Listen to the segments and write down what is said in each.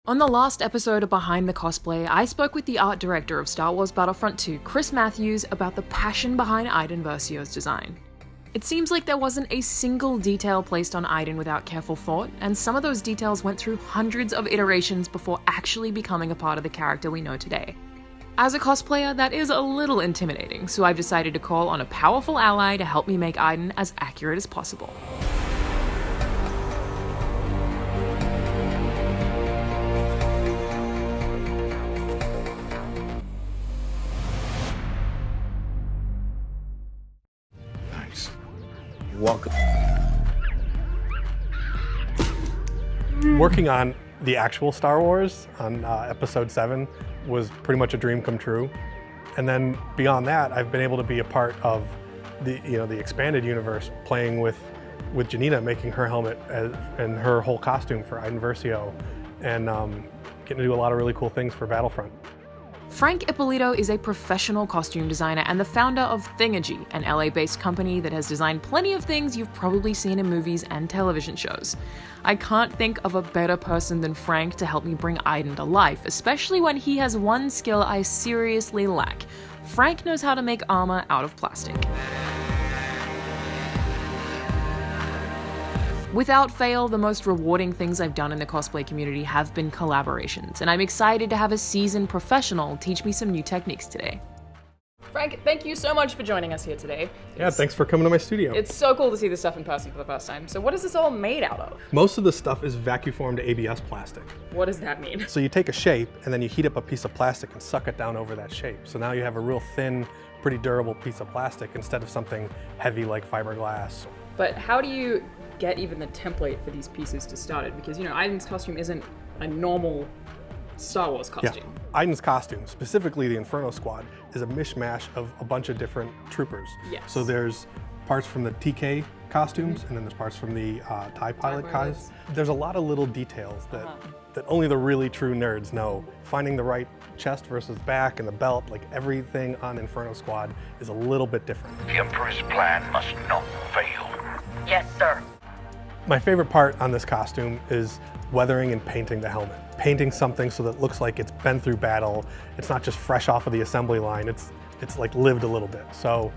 On the last episode of Behind the Cosplay, I spoke with the art director of Star Wars Battlefront 2, Chris Matthews, about the passion behind Iden Versio's design. It seems like there wasn't a single detail placed on Iden without careful thought, and some of those details went through hundreds of iterations before actually becoming a part of the character we know today. As a cosplayer, that is a little intimidating, so I've decided to call on a powerful ally to help me make Iden as accurate as possible. Welcome. Working on the actual Star Wars on episode 7 was pretty much a dream come true. And then beyond that, I've been able to be a part of the expanded universe, playing with Janina, making her helmet and her whole costume for Iden Versio, and getting to do a lot of really cool things for Battlefront. Frank Ippolito is a professional costume designer and the founder of Thingagy, an LA-based company that has designed plenty of things you've probably seen in movies and television shows. I can't think of a better person than Frank to help me bring Iden to life, especially when he has one skill I seriously lack. Frank knows how to make armor out of plastic. Without fail, the most rewarding things I've done in the cosplay community have been collaborations, and I'm excited to have a seasoned professional teach me some new techniques today. Frank, thank you so much for joining us here today. Yeah, thanks for coming to my studio. It's so cool to see this stuff in person for the first time. So what is this all made out of? Most of the stuff is vacuum formed ABS plastic. What does that mean? So you take a shape and then you heat up a piece of plastic and suck it down over that shape. So now you have a real thin, pretty durable piece of plastic instead of something heavy like fiberglass. But how do you get even the template for these pieces to start it? Because, Iden's costume isn't a normal Star Wars costume. Yeah. Iden's costume, specifically the Inferno Squad, is a mishmash of a bunch of different troopers. Yes. So there's parts from the TK costumes, and then there's parts from the TIE pilot guys. There's a lot of little details that only the really true nerds know. Finding the right chest versus back and the belt, like everything on Inferno Squad is a little bit different. The Emperor's plan must not fail. Yes, sir. My favorite part on this costume is weathering and painting the helmet. Painting something so that it looks like it's been through battle. It's not just fresh off of the assembly line, it's like lived a little bit. So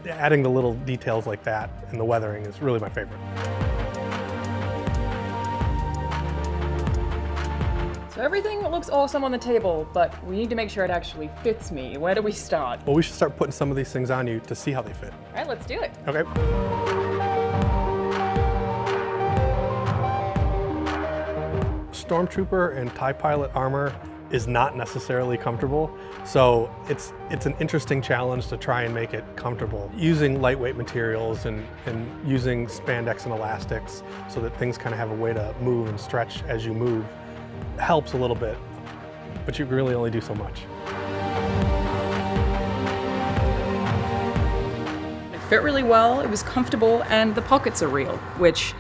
adding the little details like that and the weathering is really my favorite. So everything looks awesome on the table, but we need to make sure it actually fits me. Where do we start? Well, we should start putting some of these things on you to see how they fit. All right, let's do it. Okay. Stormtrooper and TIE pilot armor is not necessarily comfortable, so it's an interesting challenge to try and make it comfortable. Using lightweight materials and using spandex and elastics so that things kind of have a way to move and stretch as you move helps a little bit, but you really only do so much. It fit really well, it was comfortable, and the pockets are real, which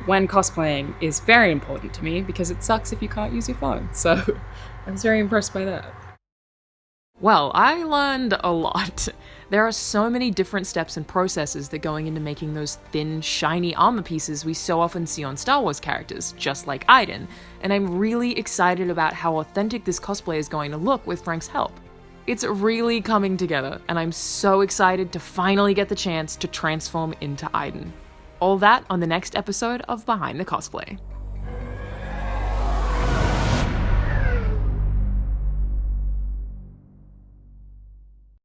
when cosplaying is very important to me because it sucks if you can't use your phone. So I was very impressed by that. Well, I learned a lot. There are so many different steps and processes that going into making those thin, shiny armor pieces we so often see on Star Wars characters, just like Iden, and I'm really excited about how authentic this cosplay is going to look with Frank's help. It's really coming together, and I'm so excited to finally get the chance to transform into Iden. All that on the next episode of Behind the Cosplay.